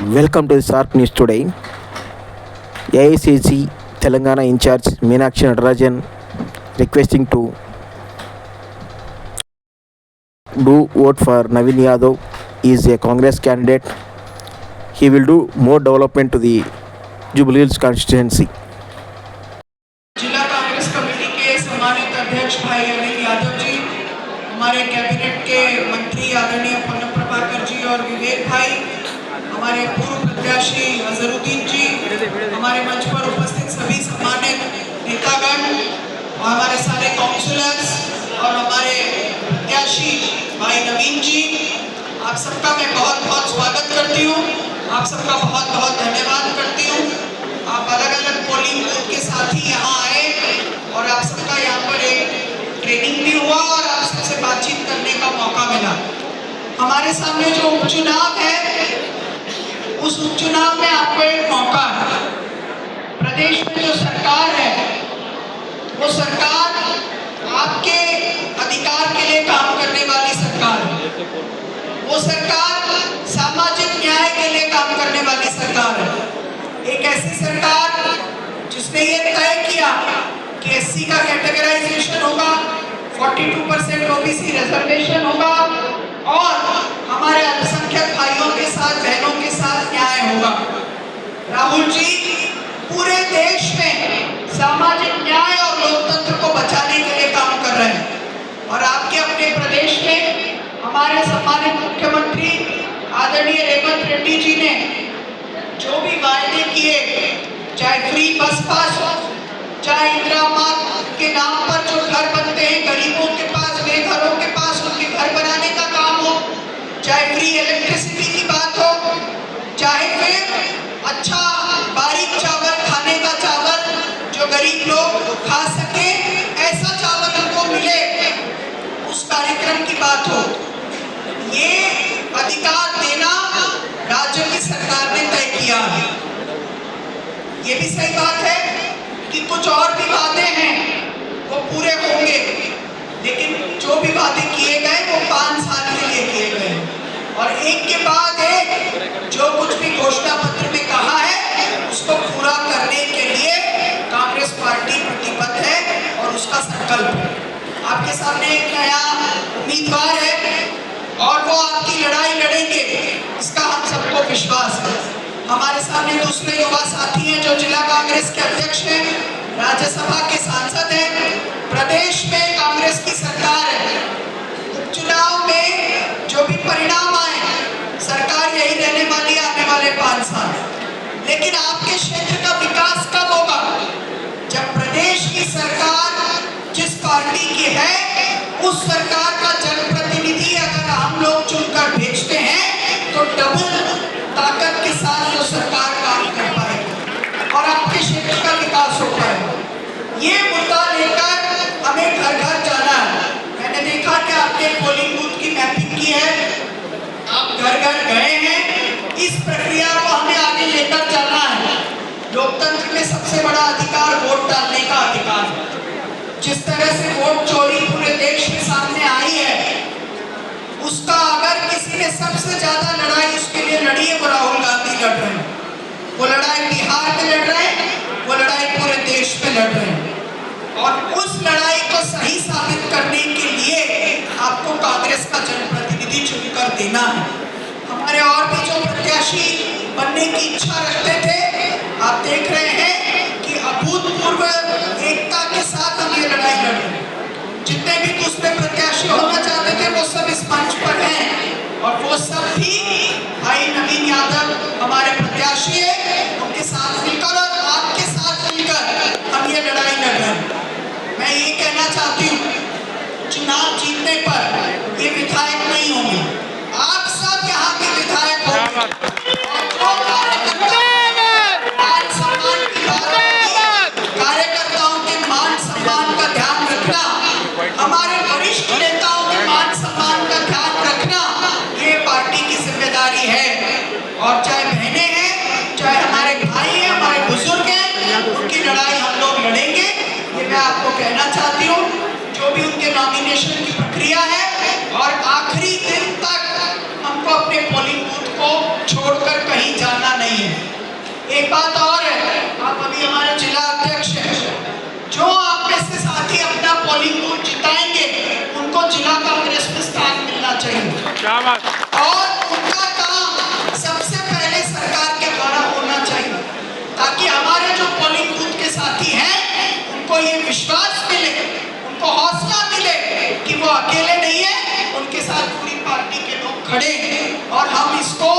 Welcome to the Sharp News today. AICC Telangana in charge Meenakshi Natarajan requesting to do vote for Navin Yadav. He is a Congress candidate. He will do more development to the Jubilee Hills constituency. जिला Congress committee के सम्मानित अध्यक्ष भाई अनिल यादव जी, हमारे cabinet के मंत्री आदरणीय पन्ना प्रभाकर जी और विवेक भाई, हमारे पूर्व प्रत्याशी अजहरुद्दीन जी, हमारे मंच पर उपस्थित सभी सम्मानित नेतागण और हमारे सारे काउंसिलर्स और हमारे प्रत्याशी भाई नवीन जी, आप सबका मैं बहुत बहुत स्वागत करती हूँ। आप सबका बहुत बहुत धन्यवाद करती हूँ। आप अलग अलग पोलिंग बूथ के साथ ही यहाँ आए और आप सबका यहाँ पर एक ट्रेनिंग भी हुआ और आप सबसे बातचीत करने का मौका मिला। हमारे सामने जो उपचुनाव है, उस उपचुनाव में आपको एक मौका है। प्रदेश में जो सरकार है, वो सरकार आपके अधिकार के लिए काम करने वाली सरकार है। वो सरकार सामाजिक न्याय के लिए काम करने वाली सरकार है। एक ऐसी सरकार जिसने ये तय किया कि एससी का कैटेगराइजेशन होगा, 42% ओबीसी रिजर्वेशन होगा और हमारे अल्पसंख्यक भाइयों के साथ, बहनों के साथ न्याय होगा। राहुल जी पूरे देश में सामाजिक न्याय और लोकतंत्र को बचाने के लिए काम कर रहे हैं और आपके अपने प्रदेश में हमारे सम्मानित मुख्यमंत्री आदरणीय रेवंत रेड्डी जी ने जो भी वायदे किए, चाहे फ्री बस पास हो, चाहे इंदिरा आवास के नाम पर जो घर बनते हैं गरीबों के पास, बेघरों के पास उनके घर बनाने का काम हो, चाहे फ्री इलेक्ट्रिसिटी की बात हो, चाहे फिर अच्छा बारीक चावल, खाने का चावल जो गरीब लोग खा सके, ऐसा चावल उनको मिले, उस कार्यक्रम की बात हो। ये अधिकार देना राज्य की सरकार ने तय किया है। ये भी सही बात है कि कुछ और भी वादे हैं वो पूरे होंगे, लेकिन जो भी वादे किए गए वो 5 साल के लिए किए गए और एक के बाद एक जो कुछ भी घोषणा पत्र में कहा है उसको पूरा करने के लिए कांग्रेस पार्टी प्रतिबद्ध है और उसका संकल्प है। आपके सामने एक नया उम्मीदवार है और वो आपकी लड़ाई लड़ेंगे, इसका हम सबको विश्वास है। हमारे सामने दूसरे युवा साथी हैं जो जिला कांग्रेस के अध्यक्ष हैं, राज्यसभा के सांसद हैं। प्रदेश में कांग्रेस की सरकार है। उपचुनाव में जो भी परिणाम आए, सरकार यही रहने वाली है आने वाले 5 साल। लेकिन आपके क्षेत्र का विकास कब होगा? जब प्रदेश की सरकार जिस पार्टी की है, उस सरकार का जनप्रतिनिधि अगर हम लोग चुनकर भेजते हैं तो डबल ताकत के साथ जो सरकार काम कर पाएगी और आपके क्षेत्र का विकास हो पाएगा। ये मुद्दा लेकर हमें घर घर जाना है। मैंने देखा कि आपने पोलिंग बूथ की मैपिंग की है, आप घर घर गए हैं। इस प्रक्रिया को हमें आगे लेकर जाना है। लोकतंत्र में सबसे बड़ा अधिकार वोट डालने का अधिकार है। जिस तरह से वोट चोरी पूरे देश के सामने आई है, उसका अगर किसी ने सबसे ज्यादा लड़ाई उसके लिए लड़ी है, वो राहुल गांधी लड़ रहे हैं। वो लड़ाई बिहार में लड़ रहे हैं, वो लड़ाई पूरे देश में लड़ रहे हैं और उस लड़ाई को सही साबित करने के लिए आपको कांग्रेस का जनप्रतिनिधि चुनकर देना है। हमारे और भी जो प्रत्याशी बनने की इच्छा रखते थे, आप देख रहे हैं कि अभूतपूर्व एकता के साथ हम ये लड़ाई लड़ रहे हैं। जितने भी दूसरे प्रत्याशी होना चाहते थे वो सब इस मंच पर हैं और वो सब भी भाई नवीन यादव हमारे प्रत्याशी है। उनके साथ मिलकर और आपके साथ मिलकर हम ये लड़ाई लड़ रहे हैं। मैं ये कहना चाहती हूँ, चुनाव जीतने पर ये विधायक नहीं होंगे, आप सब यहाँ के विधायक होंगे। कार्यकर्ताओं के मान सम्मान का ध्यान रखना, हमारे वरिष्ठ नेताओं के मान सम्मान का ध्यान रखना, ये पार्टी की जिम्मेदारी है। और चाहे बहनें हैं, चाहे हमारे भाई हैं, हमारे बुजुर्ग हैं, उनकी लड़ाई हम लोग लड़ेंगे। ये मैं आपको कहना चाहती हूँ। जो भी उनके नॉमिनेशन की प्रक्रिया है और आखिरी दिन तक हमको अपने पोलिंग बूथ को छोड़कर कहीं जाना एक बात और है, आप अभी हमारे जिला अध्यक्ष हैं, जो आप में से साथी अपना पोलिंग बूथ जिताएंगे उनको जिला कांग्रेस में स्थान मिलना चाहिए। क्या बात। और उनका काम सबसे पहले सरकार के द्वारा होना चाहिए, ताकि हमारे जो पोलिंग बूथ के साथी हैं उनको ये विश्वास मिले, उनको हौसला मिले कि वो अकेले नहीं है, उनके साथ पूरी पार्टी के लोग खड़े हैं और हम इसको